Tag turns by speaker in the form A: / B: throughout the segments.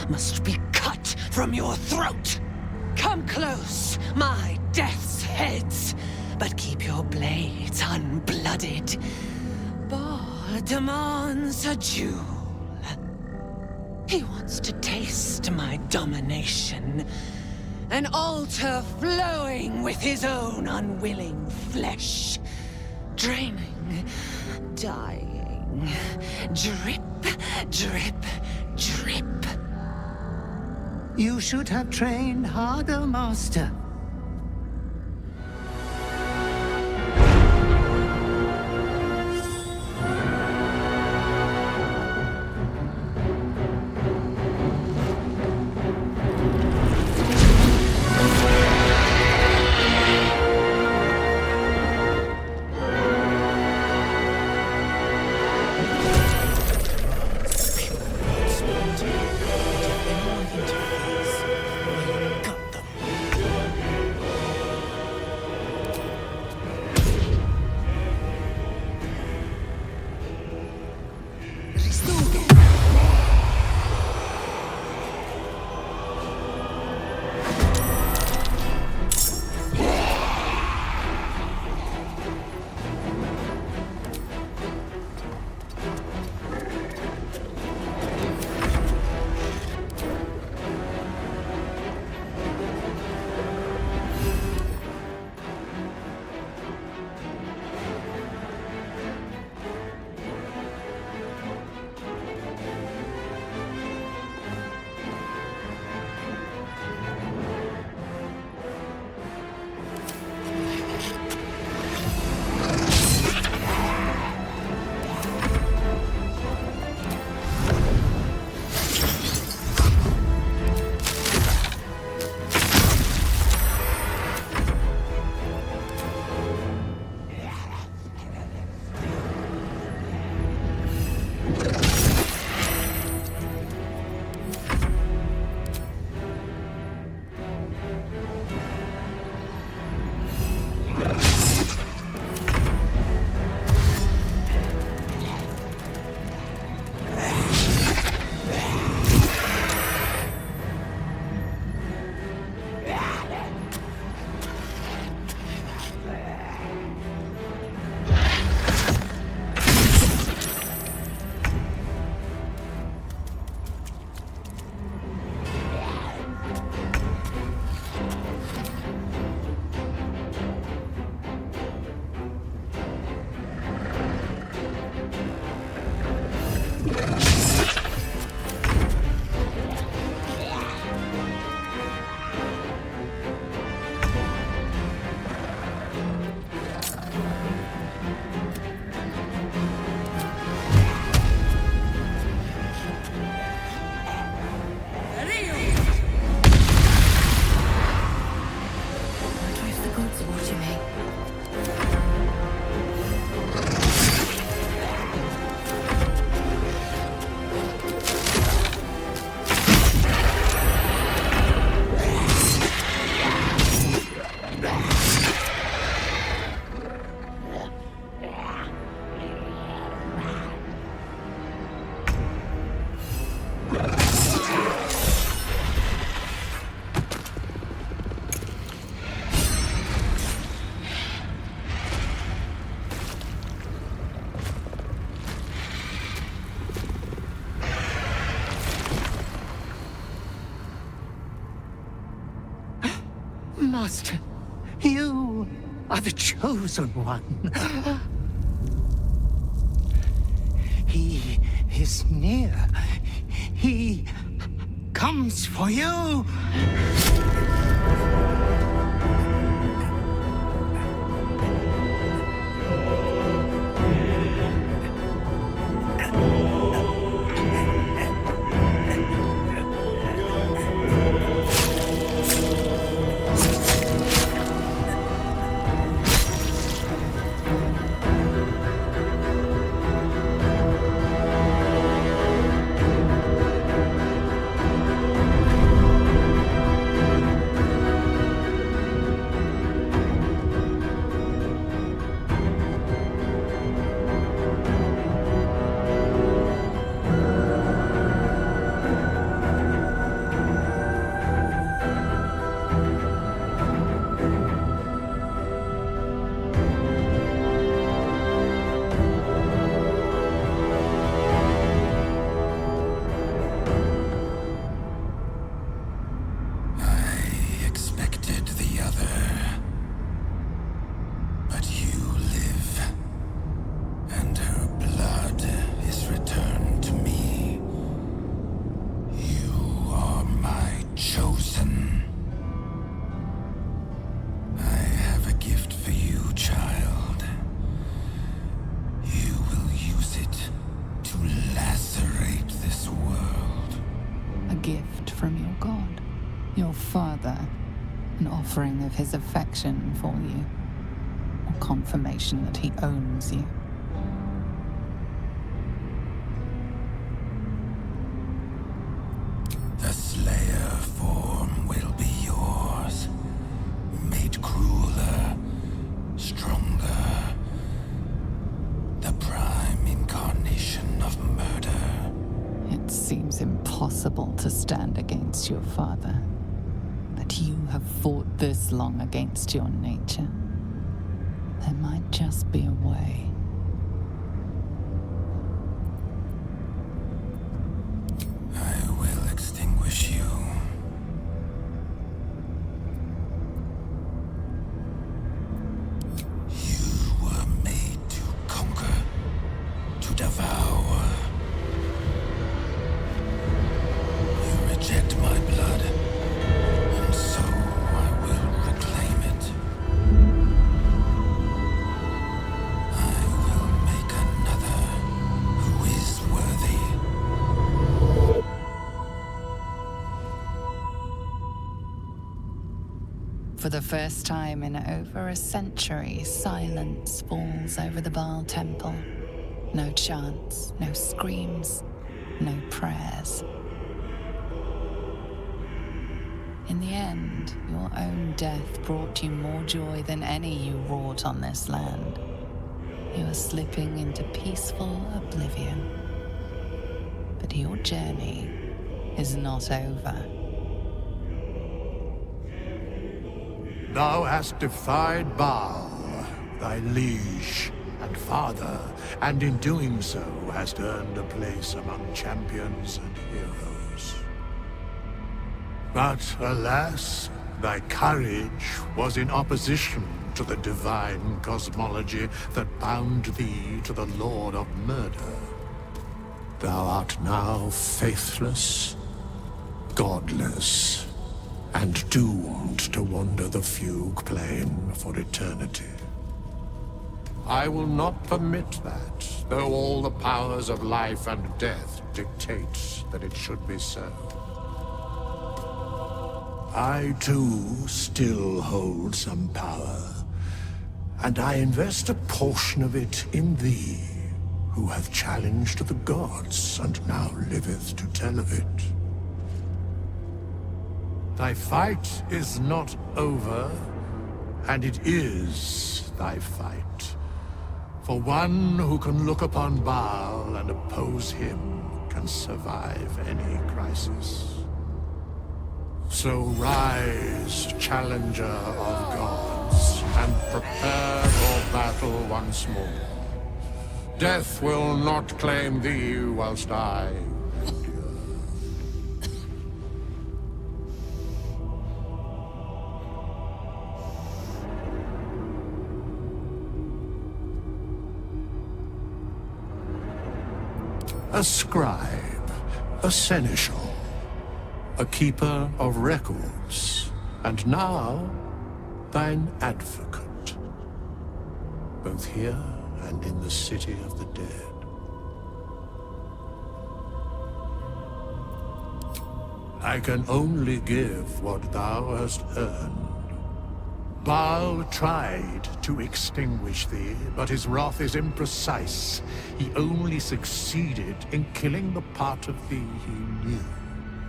A: must be cut from your throat. Come close, my death's heads, but keep your blades unblooded. Bard demands a duel. He wants to taste my domination, an altar flowing with his own unwilling flesh, draining, dying, drip, drip, drip.
B: You should have trained harder, Master. Master, you are the chosen one. He is near. He comes for you.
C: gift from your god, your father, an offering of his affection for you, or confirmation that he owns you.
D: The Slayer form will be yours, made crueler, stronger, the prime incarnation of murder.
C: It seems impossible to stand against your father, but you have fought this long against your nature. There might just be a way.
D: I will extinguish you. You were made to conquer, to devour. You reject my blood, and so I will reclaim it. I will make another who is worthy.
C: For the first time in over a century, silence falls over the Baal temple. No chants, no screams, no prayers. In the end, your own death brought you more joy than any you wrought on this land. You are slipping into peaceful oblivion. But your journey is not over.
B: Thou hast defied Baal, thy liege and father, and in doing so hast earned a place among champions and heroes. But alas, thy courage was in opposition to the divine cosmology that bound thee to the Lord of Murder. Thou art now faithless, godless, and doomed to wander the fugue plane for eternity. I will not permit that, though all the powers of life and death dictate that it should be so. I, too, still hold some power, and I invest a portion of it in thee, who hath challenged the gods and now liveth to tell of it. Thy fight is not over, and it is thy fight. For one who can look upon Baal and oppose him can survive any crisis. So rise, challenger of gods, and prepare for battle once more. Death will not claim thee whilst I endure. A scribe, a seneschal, a keeper of records, and now thine advocate, both here and in the city of the dead. I can only give what thou hast earned. Baal tried to extinguish thee, but his wrath is imprecise. He only succeeded in killing the part of thee he knew.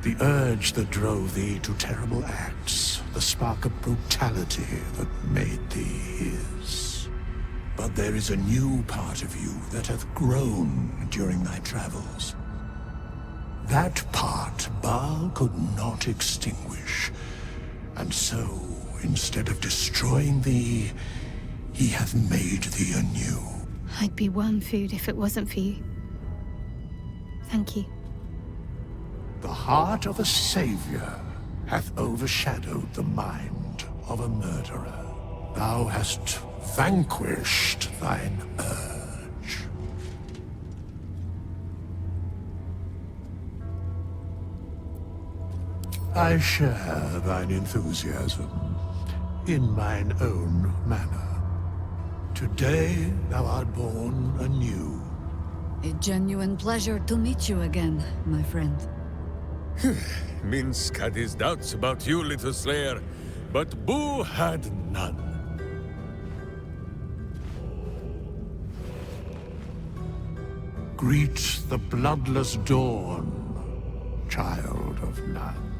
B: The urge that drove thee to terrible acts, the spark of brutality that made thee his. But there is a new part of you that hath grown during thy travels. That part Baal could not extinguish, and so, instead of destroying thee, he hath made thee anew.
E: I'd be worm food if it wasn't for you. Thank you.
B: The heart of a savior hath overshadowed the mind of a murderer. Thou hast vanquished thine urge. I share thine enthusiasm in mine own manner. Today thou art born anew.
F: A genuine pleasure to meet you again, my friend. Minsk had his doubts about you, little slayer, but Boo had none.
B: Greet the bloodless dawn, child of none.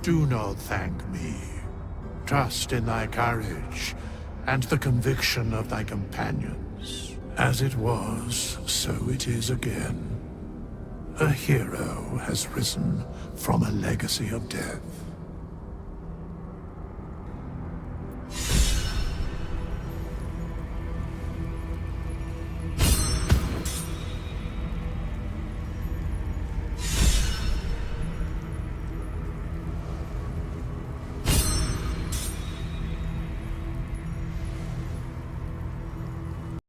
B: Do not thank me. Trust in thy courage and the conviction of thy companions. As it was, so it is again. A hero has risen from a legacy of death.